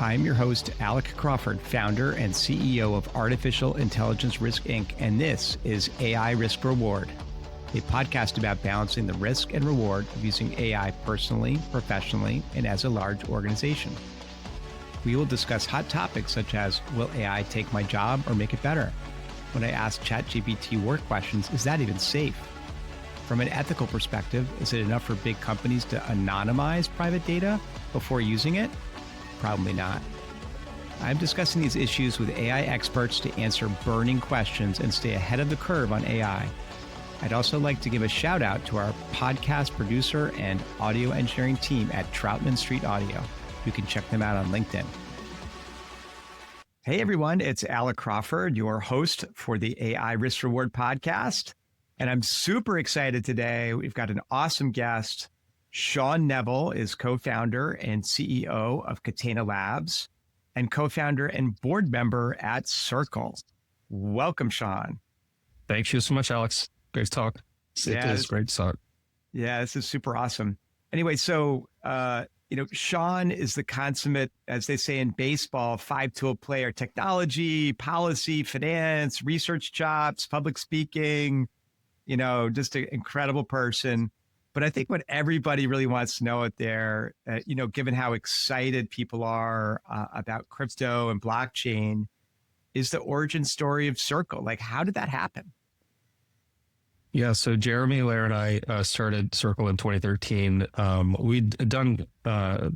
I'm your host, Alec Crawford, founder and CEO of Artificial Intelligence Risk Inc., and this is AI Risk Reward, a podcast about balancing the risk and reward of using AI personally, professionally, and as a large organization. We will discuss hot topics such as, will AI take my job or make it better? When I ask ChatGPT work questions, is that even safe? From an ethical perspective, is it enough for big companies to anonymize private data before using it? Probably not. I'm discussing these issues with AI experts to answer burning questions and stay ahead of the curve on AI. I'd also like to give a shout out to our podcast producer and audio engineering team at Troutman Street Audio. You can check them out on LinkedIn. Hey everyone, it's Alec Crawford, your host for the AI Risk Reward podcast. And I'm super excited today. We've got an awesome guest. Sean Neville is co-founder and CEO of Catena Labs and co-founder and board member at Circle. Welcome, Sean. Thank you so much, Alex. Great to talk. It is great to talk. Yeah, this is super awesome. Anyway, so, Sean is the consummate, as they say in baseball, five-tool player: technology, policy, finance, research chops, public speaking, just an incredible person. But I think what everybody really wants to know out there, given how excited people are about crypto and blockchain, is the origin story of Circle. Like, how did that happen? Yeah, so Jeremy Allaire and I started Circle in 2013. We'd done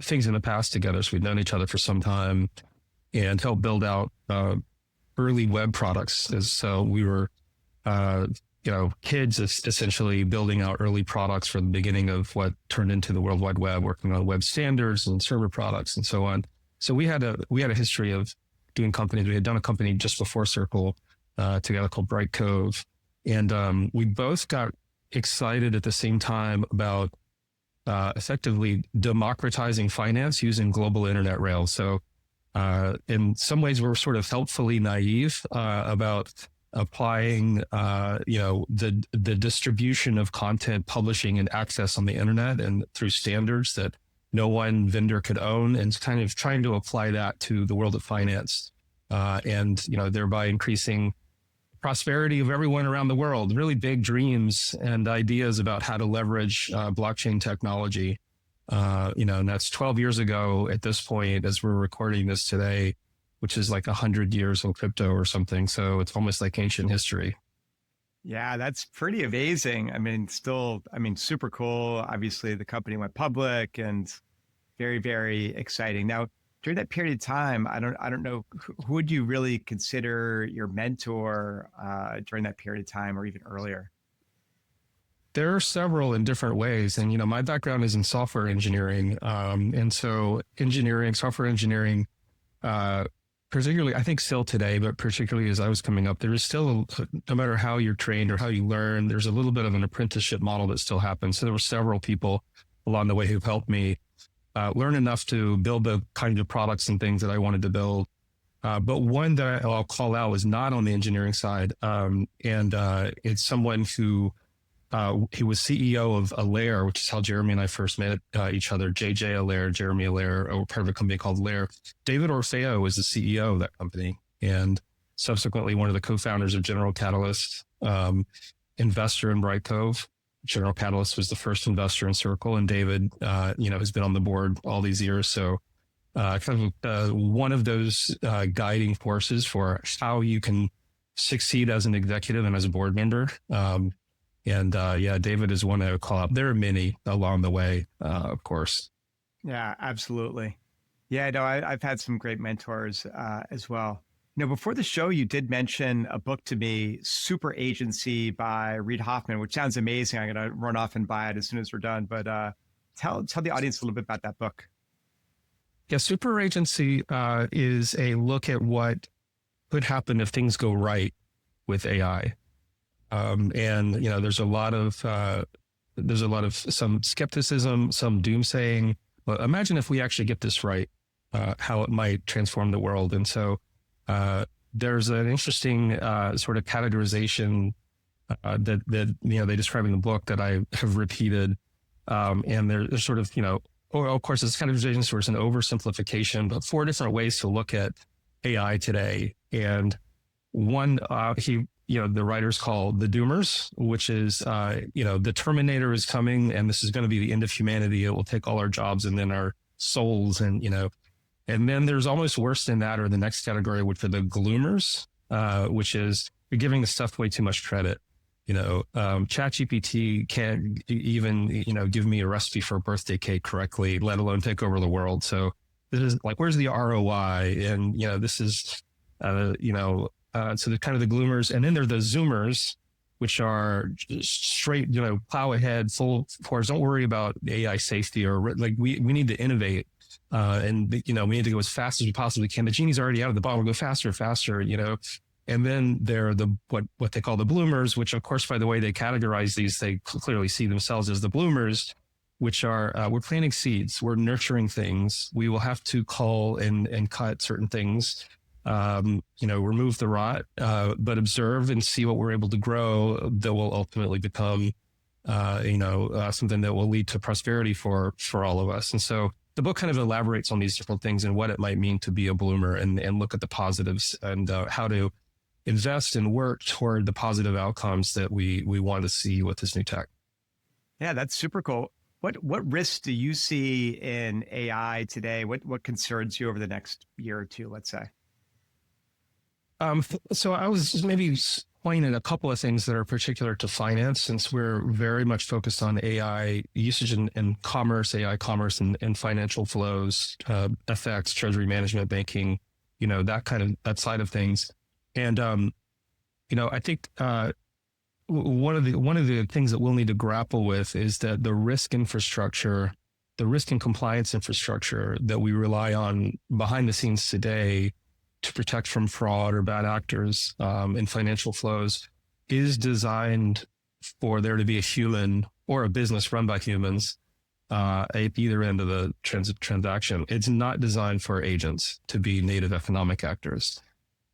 things in the past together, so we'd known each other for some time and helped build out early web products. So we were, kids essentially building out early products for the beginning of what turned into the World Wide Web, working on web standards and server products and so on. So we had a history of doing companies. We had done a company just before Circle together called Bright Cove. And we both got excited at the same time about effectively democratizing finance using global internet rails. So in some ways, we're sort of helpfully naive about applying, the distribution of content, publishing, and access on the internet and through standards that no one vendor could own, and kind of trying to apply that to the world of finance, and thereby increasing prosperity of everyone around the world. Really big dreams and ideas about how to leverage blockchain technology. And that's 12 years ago at this point, as we're recording this today, which is like 100 years in crypto or something. So it's almost like ancient history. Yeah, that's pretty amazing. Super cool. Obviously, the company went public and very, very exciting. Now, during that period of time, I don't know, who would you really consider your mentor during that period of time or even earlier? There are several in different ways. And, my background is in software engineering. And so software engineering, particularly, I think still today, but particularly as I was coming up, there is still, no matter how you're trained or how you learn, there's a little bit of an apprenticeship model that still happens. So there were several people along the way who've helped me learn enough to build the kind of products and things that I wanted to build. But one that I'll call out was not on the engineering side. It's someone who he was CEO of Allaire, which is how Jeremy and I first met each other. JJ Allaire, Jeremy Allaire, or part of a company called Allaire. David Orfeo was the CEO of that company, and subsequently one of the co-founders of General Catalyst, investor in Bright Cove. General Catalyst was the first investor in Circle, and David, has been on the board all these years. So one of those guiding forces for how you can succeed as an executive and as a board member. David is one I would call out. There are many along the way, of course. Yeah, absolutely. Yeah, no, I've had some great mentors as well. Before the show, you did mention a book to me, Super Agency by Reid Hoffman, which sounds amazing. I'm going to run off and buy it as soon as we're done. But tell the audience a little bit about that book. Yeah, Super Agency is a look at what could happen if things go right with AI. There's a lot of some skepticism, some doomsaying. But imagine if we actually get this right, how it might transform the world. And so there's an interesting sort of categorization that they describe in the book that I have repeated. And there's sort of, or of course, it's kind of an oversimplification, but 4 different ways to look at AI today. And one, the writers call the doomers, which is, the Terminator is coming and this is going to be the end of humanity. It will take all our jobs and then our souls and then there's almost worse than that, or the next category, which are the gloomers, which is you're giving the stuff way too much credit. ChatGPT can't even, give me a recipe for a birthday cake correctly, let alone take over the world. So this is like, where's the ROI? And, this is, so they're kind of the gloomers. And then there are the zoomers, which are straight, plow ahead, full force. Don't worry about AI safety or like we need to innovate. And we need to go as fast as we possibly can. The genie's already out of the bottle. We'll go faster, And then there are what they call the bloomers, which of course, by the way they categorize these, they clearly see themselves as the bloomers, which are, we're planting seeds, we're nurturing things. We will have to cull and cut certain things, remove the rot, but observe and see what we're able to grow that will ultimately become, something that will lead to prosperity for all of us. And so the book kind of elaborates on these different things and what it might mean to be a bloomer and look at the positives and how to invest and work toward the positive outcomes that we want to see with this new tech. Yeah, that's super cool. What risks do you see in AI today? What concerns you over the next year or two, let's say? So I was maybe pointing at a couple of things that are particular to finance, since we're very much focused on AI usage in commerce, AI commerce and financial flows, FX, treasury management, banking, that side of things. And, I think one of the things that we'll need to grapple with is that the risk infrastructure, the risk and compliance infrastructure that we rely on behind the scenes today to protect from fraud or bad actors in financial flows is designed for there to be a human or a business run by humans at either end of the transaction. It's not designed for agents to be native economic actors.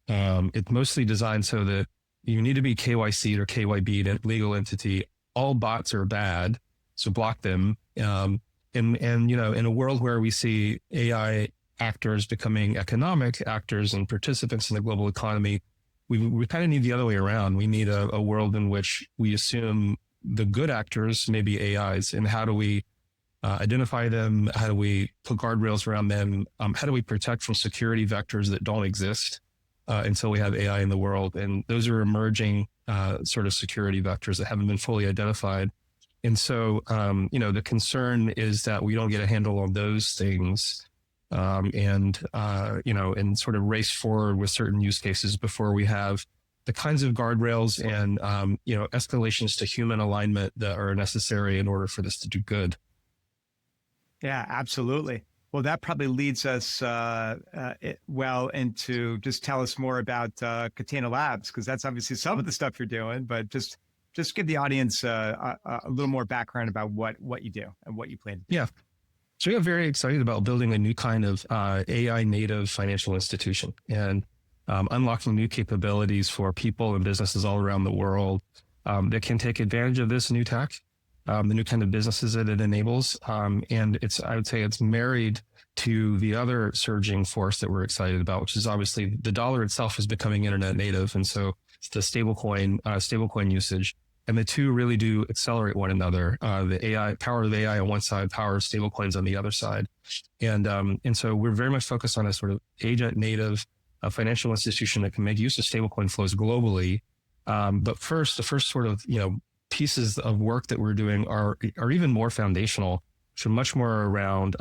It's mostly designed so that you need to be KYC'd or KYB'd legal entity. All bots are bad, so block them. In a world where we see AI actors becoming economic actors and participants in the global economy, we kind of need the other way around. We need a world in which we assume the good actors may be AIs, and how do we identify them? How do we put guardrails around them? How do we protect from security vectors that don't exist until we have AI in the world? And those are emerging sort of security vectors that haven't been fully identified. And so, the concern is that we don't get a handle on those things and sort of race forward with certain use cases before we have the kinds of guardrails and, escalations to human alignment that are necessary in order for this to do good. Yeah, absolutely. Well, that probably leads us into just tell us more about Catena Labs, because that's obviously some of the stuff you're doing, but just give the audience a little more background about what you do and what you plan to do. Yeah. So we are very excited about building a new kind of AI native financial institution and unlocking new capabilities for people and businesses all around the world that can take advantage of this new tech, the new kind of businesses that it enables. And I would say it's married to the other surging force that we're excited about, which is obviously the dollar itself is becoming internet native. And so it's the stablecoin usage. And the two really do accelerate one another. The AI power of AI on one side, power of stablecoins on the other side. And so we're very much focused on a sort of agent native financial institution that can make use of stablecoin flows globally. But the first sort of, pieces of work that we're doing are even more foundational. So much more around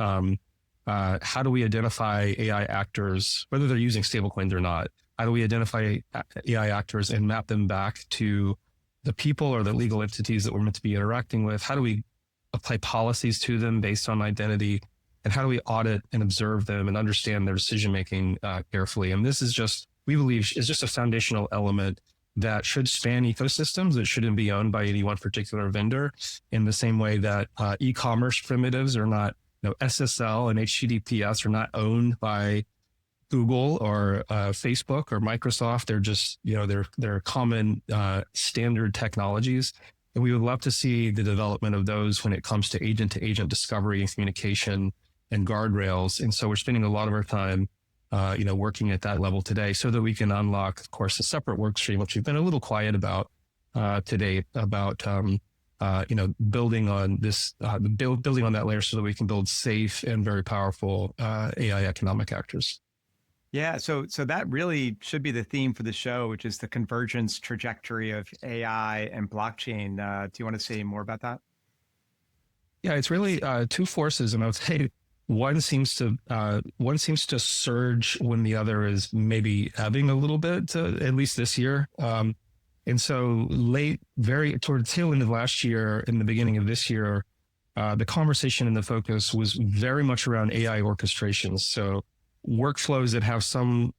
how do we identify AI actors, whether they're using stablecoins or not? How do we identify AI actors and map them back to the people or the legal entities that we're meant to be interacting with? How do we apply policies to them based on identity? And how do we audit and observe them and understand their decision-making carefully? And this is we believe is just a foundational element that should span ecosystems. It shouldn't be owned by any one particular vendor, in the same way that e-commerce primitives are not, SSL and HTTPS are not owned by Google or Facebook or Microsoft. They're just, they're common standard technologies. And we would love to see the development of those when it comes to agent discovery and communication and guardrails. And so we're spending a lot of our time, working at that level today so that we can unlock, of course, a separate work stream, which we've been a little quiet about to date, about, building on this, building on that layer so that we can build safe and very powerful AI economic actors. Yeah, so that really should be the theme for the show, which is the convergence trajectory of AI and blockchain. Do you want to say more about that? Yeah, it's really two forces, and I would say one seems to surge when the other is maybe ebbing a little bit, at least this year. And so very toward the tail end of last year, in the beginning of this year, the conversation and the focus was very much around AI orchestrations. So workflows that have some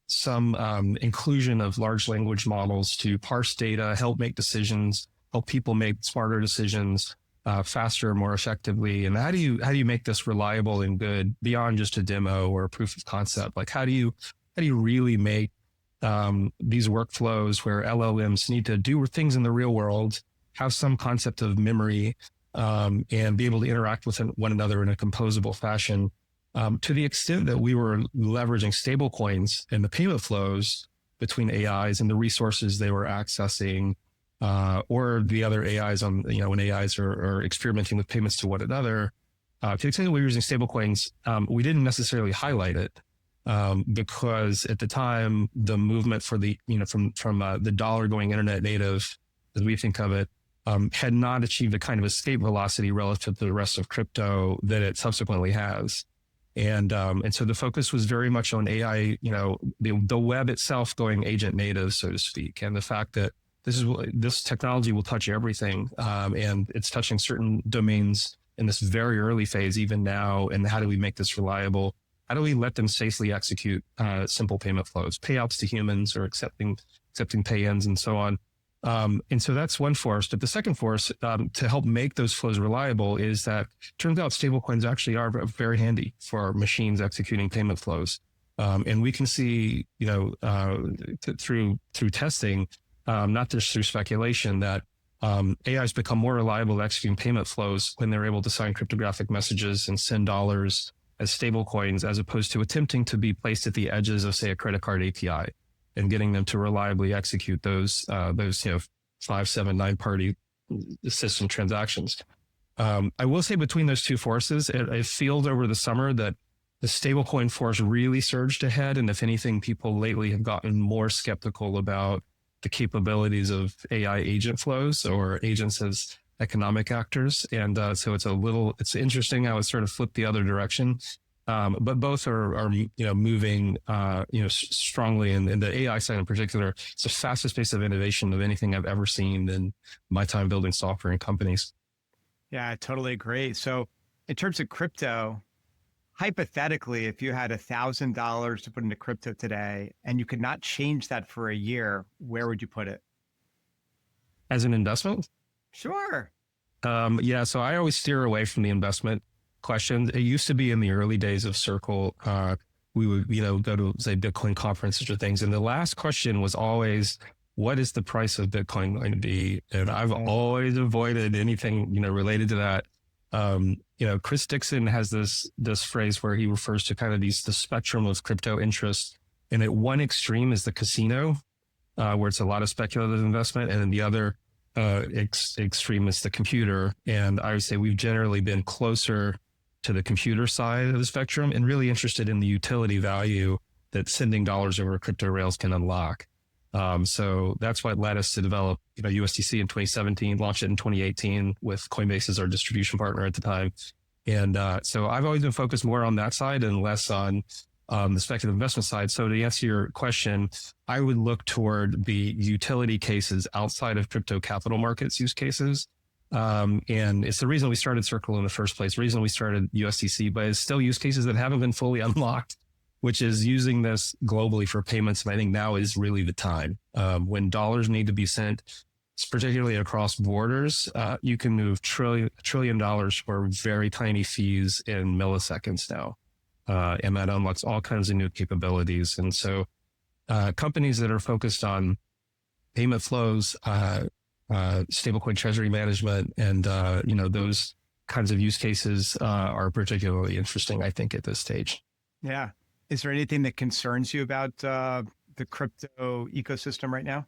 inclusion of large language models to parse data, help make decisions, help people make smarter decisions faster, more effectively. And how do you make this reliable and good beyond just a demo or a proof of concept? Like how do you really make these workflows where LLMs need to do things in the real world, have some concept of memory, and be able to interact with one another in a composable fashion? To the extent that we were leveraging stablecoins and the payment flows between AIs and the resources they were accessing, or the other AIs when AIs are experimenting with payments to one another, to the extent that we were using stablecoins, we didn't necessarily highlight it because at the time the movement for the from the dollar going internet native, as we think of it, had not achieved a kind of escape velocity relative to the rest of crypto that it subsequently has. And so the focus was very much on AI, the web itself going agent native, so to speak, and the fact that this technology will touch everything, and it's touching certain domains in this very early phase, even now. And how do we make this reliable? How do we let them safely execute simple payment flows, payouts to humans, or accepting pay-ins, and so on? And so that's one force. But the second force to help make those flows reliable is that it turns out stablecoins actually are very handy for machines executing payment flows. And we can see, through testing, not just through speculation, that AIs become more reliable at executing payment flows when they're able to sign cryptographic messages and send dollars as stablecoins, as opposed to attempting to be placed at the edges of, say, a credit card API. And getting them to reliably execute those 5, 7, 9 party system transactions. I will say between those two forces, it feels over the summer that the stablecoin force really surged ahead. And if anything, people lately have gotten more skeptical about the capabilities of AI agent flows or agents as economic actors. And so it's interesting how it sort of flipped the other direction. But both are moving, strongly. And the AI side in particular, it's the fastest pace of innovation of anything I've ever seen in my time building software and companies. Yeah, I totally agree. So in terms of crypto, hypothetically, if you had $1,000 to put into crypto today and you could not change that for a year, where would you put it? As an investment? Sure. Yeah, so I always steer away from the investment question. It used to be in the early days of Circle, we would, go to, say, Bitcoin conferences or things. And the last question was always, what is the price of Bitcoin going to be? And I've always avoided anything, related to that. Chris Dixon has this phrase where he refers to kind of the spectrum of crypto interest. And at one extreme is the casino, where it's a lot of speculative investment. And then the other extreme is the computer. And I would say we've generally been closer to the computer side of the spectrum and really interested in the utility value that sending dollars over crypto rails can unlock. So that's what led us to develop, USDC in 2017, launched it in 2018 with Coinbase as our distribution partner at the time. And so I've always been focused more on that side and less on the speculative investment side. So to answer your question, I would look toward the utility cases outside of crypto capital markets use cases. And it's the reason we started Circle in the first place, the reason we started USDC, but it's still use cases that haven't been fully unlocked, which is using this globally for payments. And I think now is really the time when dollars need to be sent, particularly across borders. You can move $1 trillion for very tiny fees in milliseconds now. And that unlocks all kinds of new capabilities. And so companies that are focused on payment flows, stablecoin treasury management, and those kinds of use cases are particularly interesting, I think, at this stage. Yeah. Is there anything that concerns you about the crypto ecosystem right now?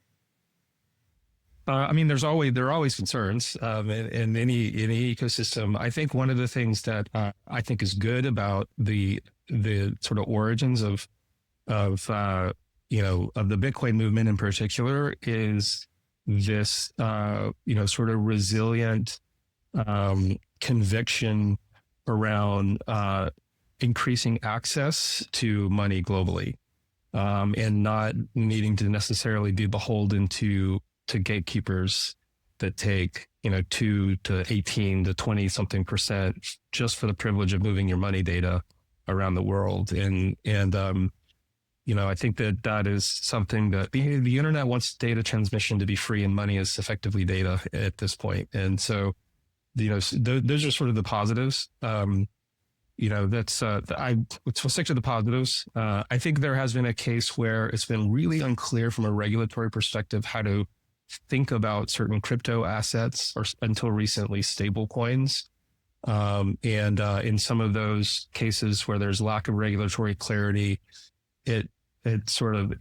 There are always concerns in any ecosystem. I think one of the things that I think is good about the sort of origins of the Bitcoin movement in particular is this sort of resilient conviction around increasing access to money globally, and not needing to necessarily be beholden to gatekeepers that take 2 to 18 to 20 something percent just for the privilege of moving your money data around the world. And I think that is something that the internet wants data transmission to be free, and money is effectively data at this point. And so, those are sort of the positives. We'll stick to the positives. I think there has been a case where it's been really unclear from a regulatory perspective how to think about certain crypto assets, or until recently stable coins. In some of those cases where there's lack of regulatory clarity, it sort of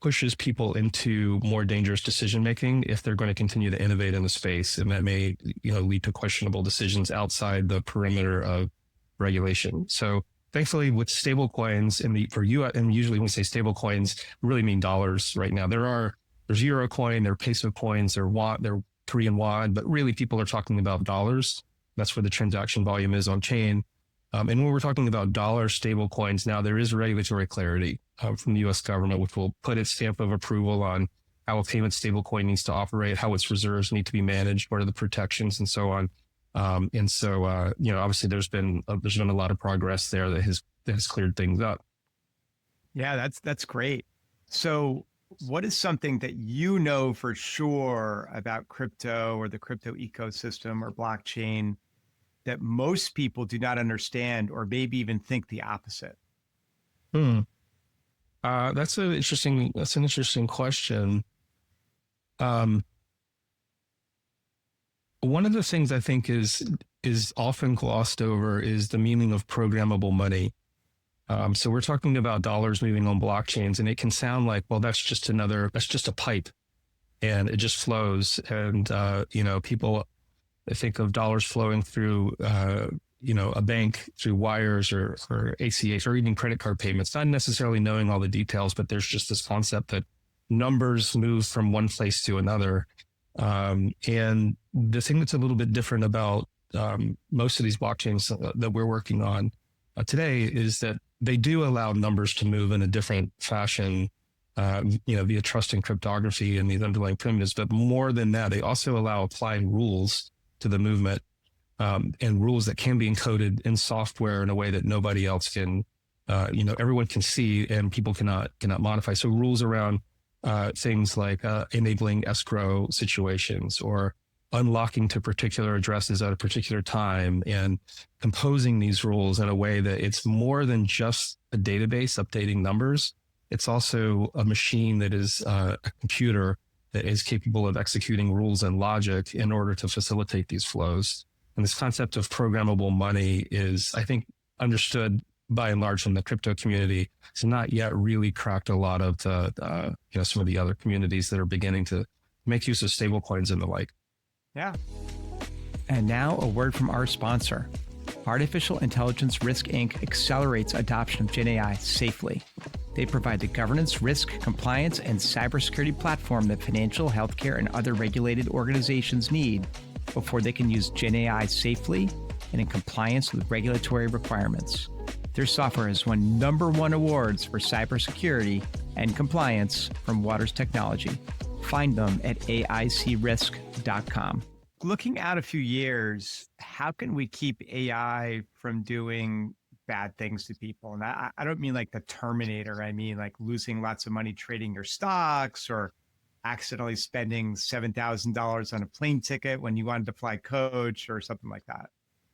pushes people into more dangerous decision making if they're going to continue to innovate in the space, and that may lead to questionable decisions outside the perimeter of regulation. So thankfully, with stable coins and usually when we say stable coins, we really mean dollars right now. There's Euro coin, there are peso coins, there are Korean won, but really people are talking about dollars. That's where the transaction volume is on chain. And when we're talking about dollar stable coins, now there is regulatory clarity from the U.S. government, which will put its stamp of approval on how a payment stable coin needs to operate, how its reserves need to be managed, what are the protections, and so on. Obviously there's been a lot of progress there that has cleared things up. Yeah, that's great. So what is something that for sure about crypto or the crypto ecosystem or blockchain that most people do not understand, or maybe even think the opposite? That's an interesting question. One of the things I think is often glossed over is the meaning of programmable money. So we're talking about dollars moving on blockchains, and it can sound like, well, that's just a pipe and it just flows. And, people think of dollars flowing through, a bank through wires or ACH or even credit card payments, not necessarily knowing all the details, but there's just this concept that numbers move from one place to another. And the thing that's a little bit different about most of these blockchains that we're working on today is that they do allow numbers to move in a different fashion, via trust and cryptography and these underlying primitives. But more than that, they also allow applying rules to the movement, and rules that can be encoded in software in a way that nobody else can, everyone can see and people cannot modify. So rules around things like enabling escrow situations, or unlocking to particular addresses at a particular time, and composing these rules in a way that it's more than just a database updating numbers. It's also a machine that is a computer that is capable of executing rules and logic in order to facilitate these flows. And this concept of programmable money is, I think, understood by and large from the crypto community. It's not yet really cracked a lot of some of the other communities that are beginning to make use of stablecoins and the like. Yeah. And now a word from our sponsor. Artificial Intelligence Risk Inc. accelerates adoption of GenAI safely. They provide the governance, risk, compliance, and cybersecurity platform that financial, healthcare, and other regulated organizations need before they can use GenAI safely and in compliance with regulatory requirements. Their software has won #1 awards for cybersecurity and compliance from Waters Technology. Find them at aicrisk.com. Looking out a few years, how can we keep AI from doing bad things to people? And I don't mean like the Terminator. I mean like losing lots of money trading your stocks, or accidentally spending $7,000 on a plane ticket when you wanted to fly coach or something like that.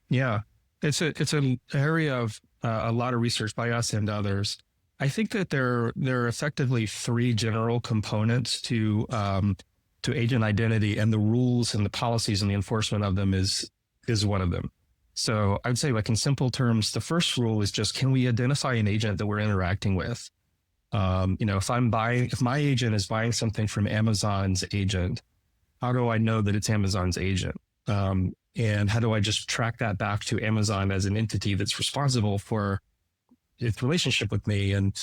Yeah, it's an area of a lot of research by us and others. I think that there are effectively three general components to to agent identity, and the rules and the policies and the enforcement of them is one of them. So I'd say, like, in simple terms, the first rule is just, can we identify an agent that we're interacting with? If my agent is buying something from Amazon's agent, how do I know that it's Amazon's agent? And how do I just track that back to Amazon as an entity that's responsible for its relationship with me? And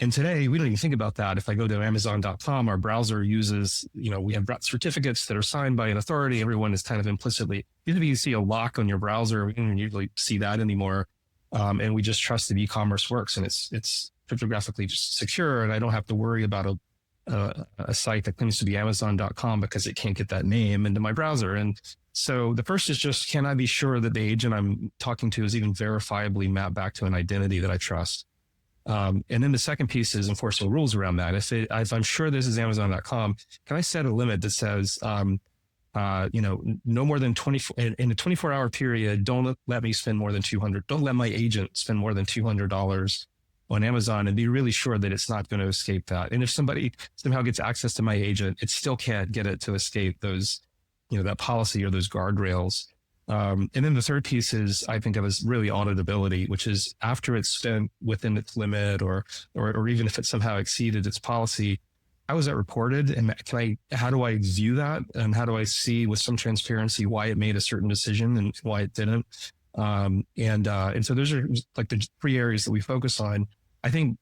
today we don't even think about that. If I go to Amazon.com, our browser uses, we have certificates that are signed by an authority. Everyone is kind of implicitly, even if you see a lock on your browser, we don't usually see that anymore. And we just trust that e-commerce works, and it's cryptographically secure. And I don't have to worry about a site that claims to be Amazon.com because it can't get that name into my browser. And so the first is just, can I be sure that the agent I'm talking to is even verifiably mapped back to an identity that I trust? And then the second piece is enforcing rules around that. If I'm sure this is Amazon.com, can I set a limit that says, no more than 24 in a 24-hour period, don't let me spend more than $200. Don't let my agent spend more than $200 on Amazon, and be really sure that it's not going to escape that. And if somebody somehow gets access to my agent, it still can't get it to escape those, that policy or those guardrails. And then the third piece is, I think of as really auditability, which is after it's spent within its limit, or even if it somehow exceeded its policy, how is that reported? And how do I view that? And how do I see with some transparency why it made a certain decision and why it didn't? And so those are like the three areas that we focus on. I think,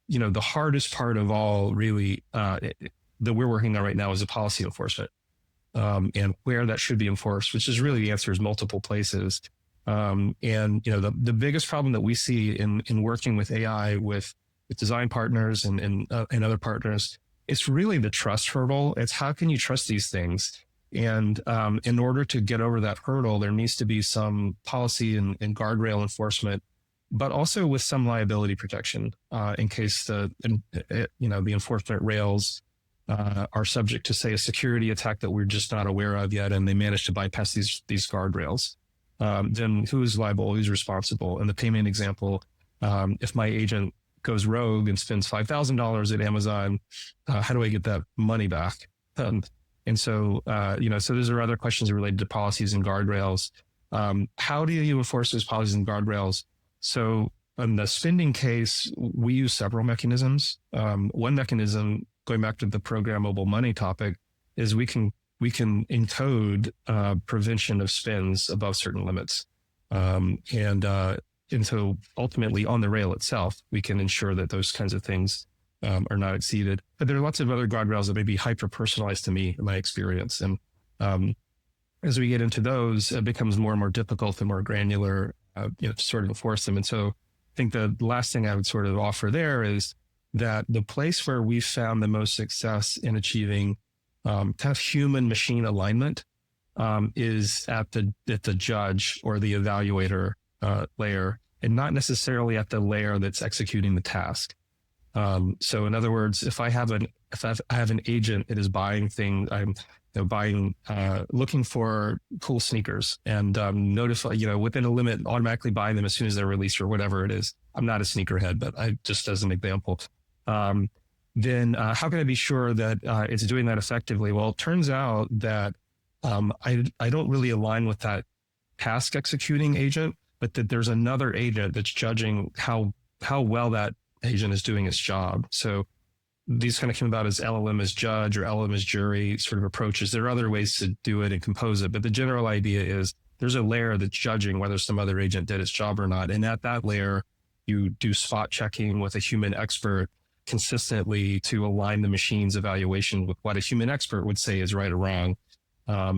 the hardest part of all really that we're working on right now is the policy enforcement. And where that should be enforced, which is really, the answer is multiple places. The biggest problem that we see in working with AI with design partners and other partners, it's really the trust hurdle. It's how can you trust these things? And in order to get over that hurdle, there needs to be some policy and guardrail enforcement, but also with some liability protection in case the enforcement rails are subject to, say, a security attack that we're just not aware of yet, and they manage to bypass these guardrails. Then who is liable? Who's responsible? In the payment example, if my agent goes rogue and spends $5,000 at Amazon, how do I get that money back? And so those are other questions related to policies and guardrails. How do you enforce those policies and guardrails? So in the spending case, we use several mechanisms. One mechanism, going back to the programmable money topic, is we can encode prevention of spends above certain limits. And so ultimately on the rail itself, we can ensure that those kinds of things are not exceeded. But there are lots of other guardrails that may be hyper-personalized to me in my experience. And as we get into those, it becomes more and more difficult and more granular to sort of enforce them. And so I think the last thing I would sort of offer there is that the place where we've found the most success in achieving kind of human machine alignment is at the judge or the evaluator layer, and not necessarily at the layer that's executing the task. So in other words, if I have an agent that is buying things, looking for cool sneakers and notify, within a limit, automatically buying them as soon as they're released or whatever it is. I'm not a sneakerhead, but just as an example. Then how can I be sure that it's doing that effectively? Well, it turns out that I don't really align with that task executing agent, but that there's another agent that's judging how well that agent is doing its job. So these kind of come about as LLM as judge or LLM as jury sort of approaches. There are other ways to do it and compose it, but the general idea is there's a layer that's judging whether some other agent did its job or not. And at that layer, you do spot checking with a human expert consistently to align the machine's evaluation with what a human expert would say is right or wrong.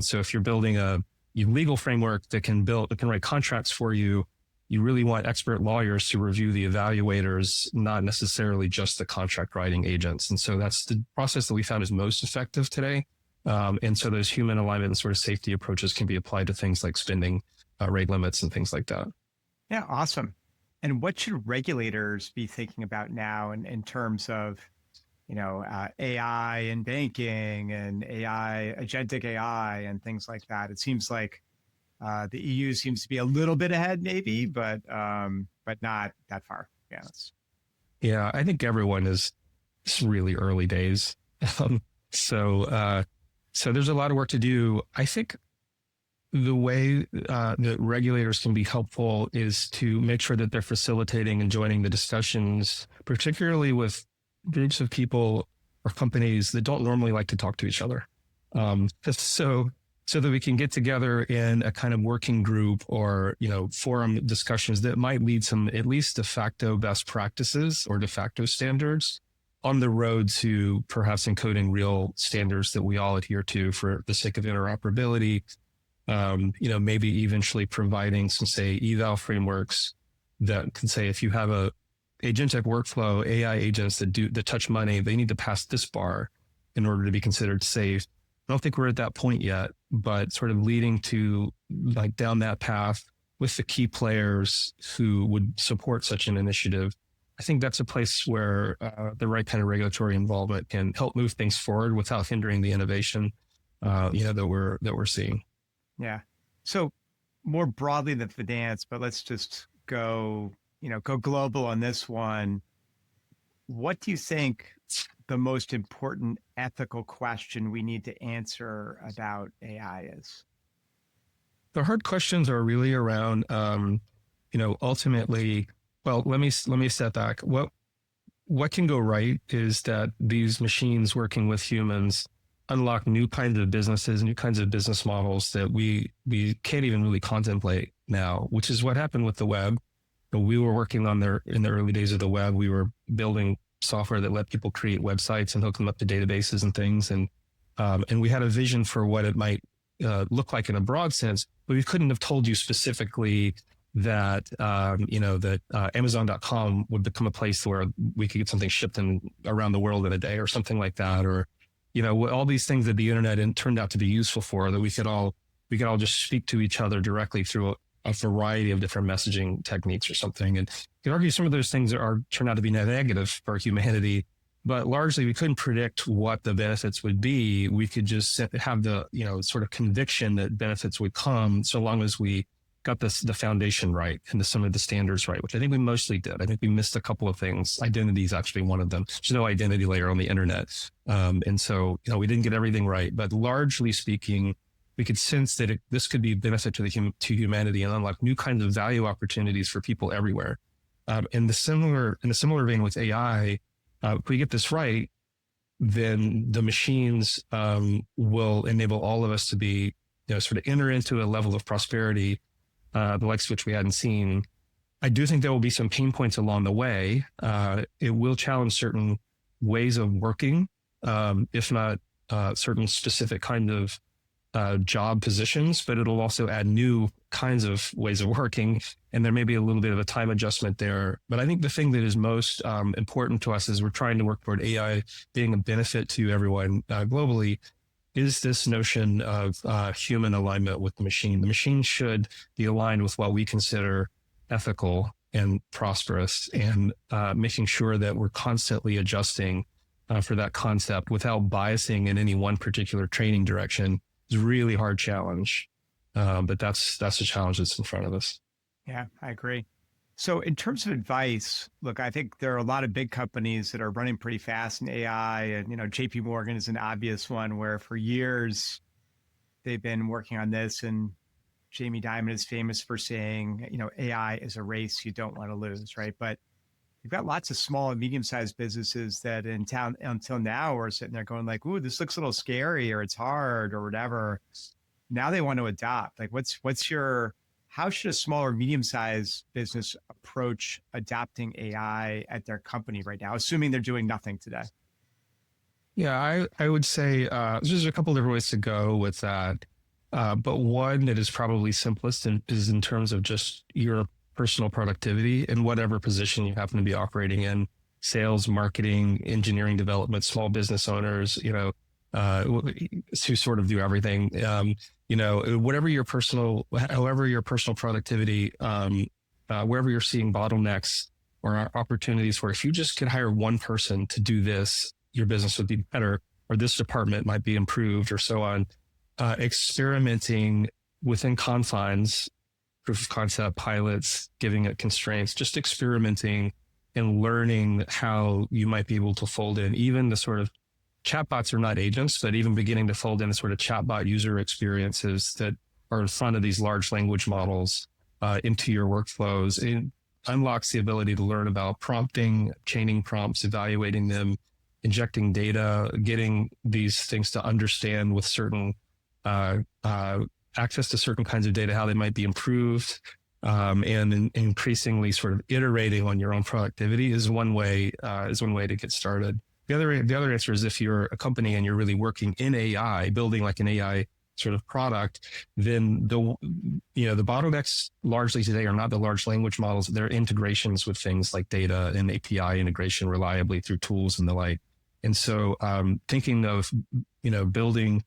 So if you're building a legal framework that can write contracts for you, you really want expert lawyers to review the evaluators, not necessarily just the contract writing agents. And so that's the process that we found is most effective today. And so those human alignment and sort of safety approaches can be applied to things like spending rate limits and things like that. Yeah, awesome. And what should regulators be thinking about now in terms of, AI in banking and agentic AI and things like that? It seems like the EU seems to be a little bit ahead, maybe, but not that far. Yeah. Yeah, I think everyone is really early days. So there's a lot of work to do. I think the way that regulators can be helpful is to make sure that they're facilitating and joining the discussions, particularly with groups of people or companies that don't normally like to talk to each other. So that we can get together in a kind of working group or, forum discussions that might lead some at least de facto best practices or de facto standards on the road to perhaps encoding real standards that we all adhere to for the sake of interoperability. Maybe eventually providing some, say, eval frameworks that can say, if you have a agentic workflow, AI agents that touch money, they need to pass this bar in order to be considered safe. I don't think we're at that point yet, but sort of leading to like down that path with the key players who would support such an initiative. I think that's a place where the right kind of regulatory involvement can help move things forward without hindering the innovation, that we're seeing. Yeah. So more broadly than finance, but let's just go global on this one. What do you think the most important ethical question we need to answer about AI is? The hard questions are really around, ultimately, well, let me step back. What can go right is that these machines working with humans unlock new kinds of businesses, new kinds of business models that we can't even really contemplate now, which is what happened with the web. We were working on in the early days of the web. We were building software that let people create websites and hook them up to databases and things. And we had a vision for what it might look like in a broad sense, but we couldn't have told you specifically that, Amazon.com would become a place where we could get something shipped around the world in a day or something like that. Or, all these things that the internet turned out to be useful for, that we could all just speak to each other directly through a variety of different messaging techniques or something. And you could argue some of those things turn out to be negative for humanity, but largely we couldn't predict what the benefits would be. We could just have the, sort of conviction that benefits would come so long as we got the foundation right and some of the standards right, which I think we mostly did. I think we missed a couple of things. Identity is actually one of them. There's no identity layer on the internet. And so, we didn't get everything right, but largely speaking, we could sense that this could be a benefit to humanity and unlock new kinds of value opportunities for people everywhere. In the similar vein with AI, if we get this right, then the machines will enable all of us to be, sort of enter into a level of prosperity, the likes of which we hadn't seen. I do think there will be some pain points along the way. It will challenge certain ways of working, if not certain specific kind of job positions, but it'll also add new kinds of ways of working. And there may be a little bit of a time adjustment there. But I think the thing that is most important to us as we're trying to work toward AI being a benefit to everyone globally is this notion of human alignment with the machine. The machine should be aligned with what we consider ethical and prosperous, and making sure that we're constantly adjusting for that concept without biasing in any one particular training direction is a really hard challenge. But that's a challenge that's in front of us. Yeah, I agree. So in terms of advice, look, I think there are a lot of big companies that are running pretty fast in AI, and, JP Morgan is an obvious one where for years they've been working on this, and Jamie Dimon is famous for saying, AI is a race you don't want to lose, right? But you've got lots of small and medium-sized businesses that in town until now are sitting there going like, ooh, this looks a little scary, or it's hard, or whatever. Now they want to adopt. Like, how should a small or medium-sized business approach adopting AI at their company right now, assuming they're doing nothing today? Yeah, I would say there's a couple different ways to go with that. But one that is probably simplest is in terms of just your personal productivity in whatever position you happen to be operating in: sales, marketing, engineering development, small business owners, who sort of do everything. However your personal productivity, wherever you're seeing bottlenecks or opportunities where if you just could hire one person to do this, your business would be better, or this department might be improved, or so on. Experimenting within confines, proof of concept pilots, giving it constraints, just experimenting and learning how you might be able to fold in even the sort of chatbots are not agents, but even beginning to fold in sort of chatbot user experiences that are in front of these large language models into your workflows. It unlocks the ability to learn about prompting, chaining prompts, evaluating them, injecting data, getting these things to understand with certain access to certain kinds of data, how they might be improved, and increasingly sort of iterating on your own productivity is one way to get started. The other answer is if you're a company and you're really working in AI, building like an AI sort of product, then the bottlenecks largely today are not the large language models. They're integrations with things like data and API integration reliably through tools and the like. And so thinking of, building,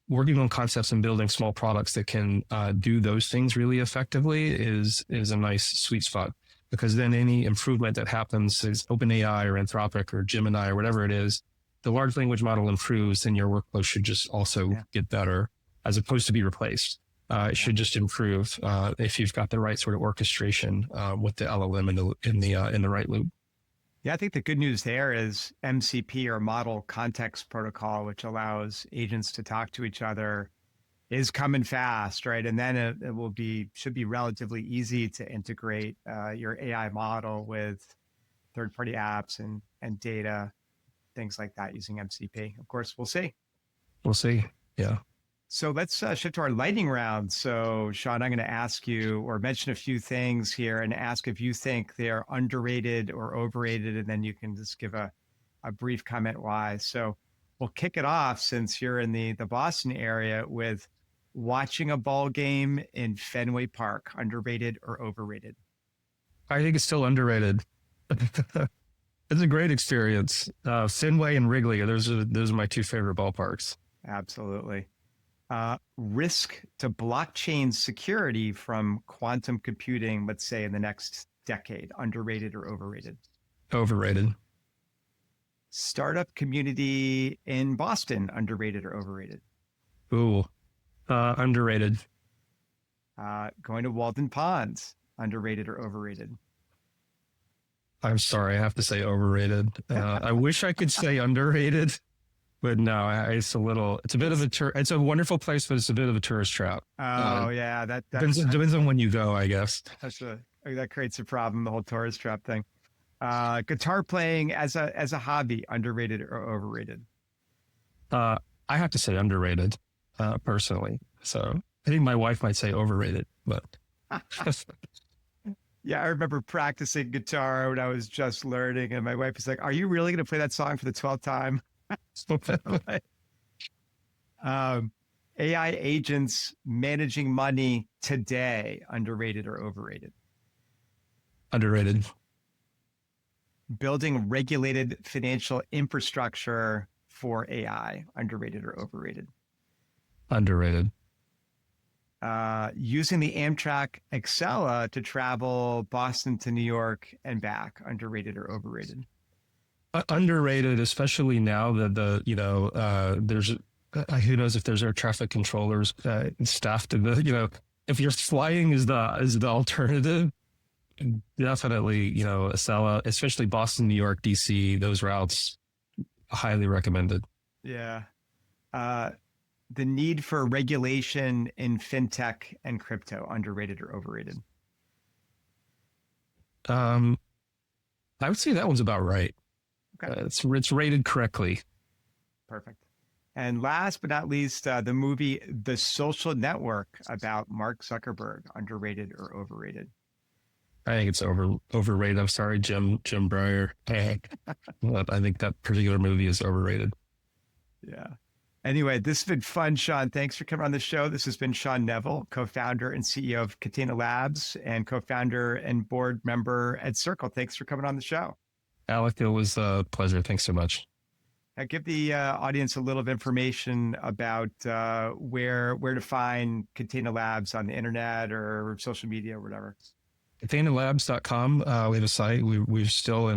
working on concepts and building small products that can do those things really effectively is a nice sweet spot, because then any improvement that happens is OpenAI or Anthropic or Gemini or whatever it is, the large language model improves and your workflow should just also get better as opposed to be replaced. It should just improve if you've got the right sort of orchestration with the LLM in the right loop. Yeah, I think the good news there is MCP, or Model Context Protocol, which allows agents to talk to each other, is coming fast, right? And then it should be relatively easy to integrate your AI model with third-party apps and data, things like that using MCP. Of course, we'll see. We'll see. Yeah. So let's shift to our lightning round. So Sean, I'm going to ask you, or mention a few things here and ask if you think they're underrated or overrated, and then you can just give a brief comment why. So we'll kick it off, since you're in the Boston area, with watching a ball game in Fenway Park, underrated or overrated? I think it's still underrated. It's a great experience. Fenway and Wrigley, those are my two favorite ballparks. Absolutely. Risk to blockchain security from quantum computing, let's say in the next decade, underrated or overrated? Overrated. Startup community in Boston, underrated or overrated? Ooh, underrated. Going to Walden Ponds, underrated or overrated? I'm sorry, I have to say overrated. I wish I could say underrated, but no, it's a bit of it's a wonderful place, but it's a bit of a tourist trap. Oh yeah, that depends on when you go, I guess. That creates a problem, the whole tourist trap thing. Guitar playing as a hobby, underrated or overrated? I have to say underrated, personally. So I think my wife might say overrated, but. Yeah, I remember practicing guitar when I was just learning, and my wife was like, "Are you really going to play that song for the 12th time?" AI agents managing money today, underrated or overrated? Underrated. Building regulated financial infrastructure for AI, underrated or overrated? Underrated. Using the Amtrak Acela to travel Boston to New York and back, underrated or overrated? Underrated, especially now that there's who knows if there's air traffic controllers staffed in if you're flying is the alternative, definitely Acela, especially Boston, New York, DC, those routes, highly recommended. Yeah. The need for regulation in fintech and crypto, underrated or overrated? I would say that one's about right. Okay. It's rated correctly. Perfect. And last but not least, the movie The Social Network about Mark Zuckerberg, underrated or overrated? I think it's overrated. I'm sorry, Jim Breyer. I think that particular movie is overrated. Yeah. Anyway, this has been fun, Sean. Thanks for coming on the show. This has been Sean Neville, co-founder and CEO of Catena Labs and co-founder and board member at Circle. Thanks for coming on the show. Alec, it was a pleasure. Thanks so much. Now, give the audience a little of information about where to find Catena Labs on the internet or social media or whatever. CatenaLabs.com. We have a site. We're still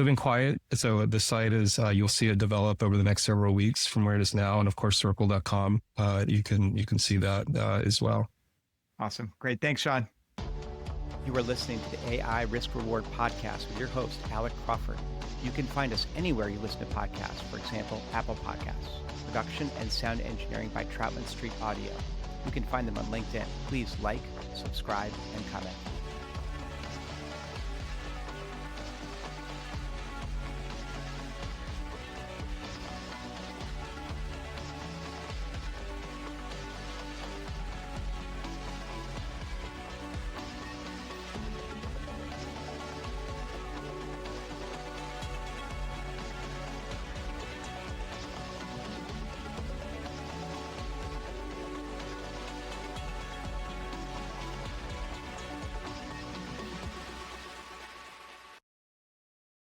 been quiet. So the site is, you'll see it develop over the next several weeks from where it is now. And of course, circle.com. You can see that as well. Awesome. Great. Thanks, Sean. You are listening to the AI Risk Reward Podcast with your host, Alec Crawford. You can find us anywhere you listen to podcasts, for example, Apple Podcasts. Production and sound engineering by Troutman Street Audio. You can find them on LinkedIn. Please like, subscribe, and comment.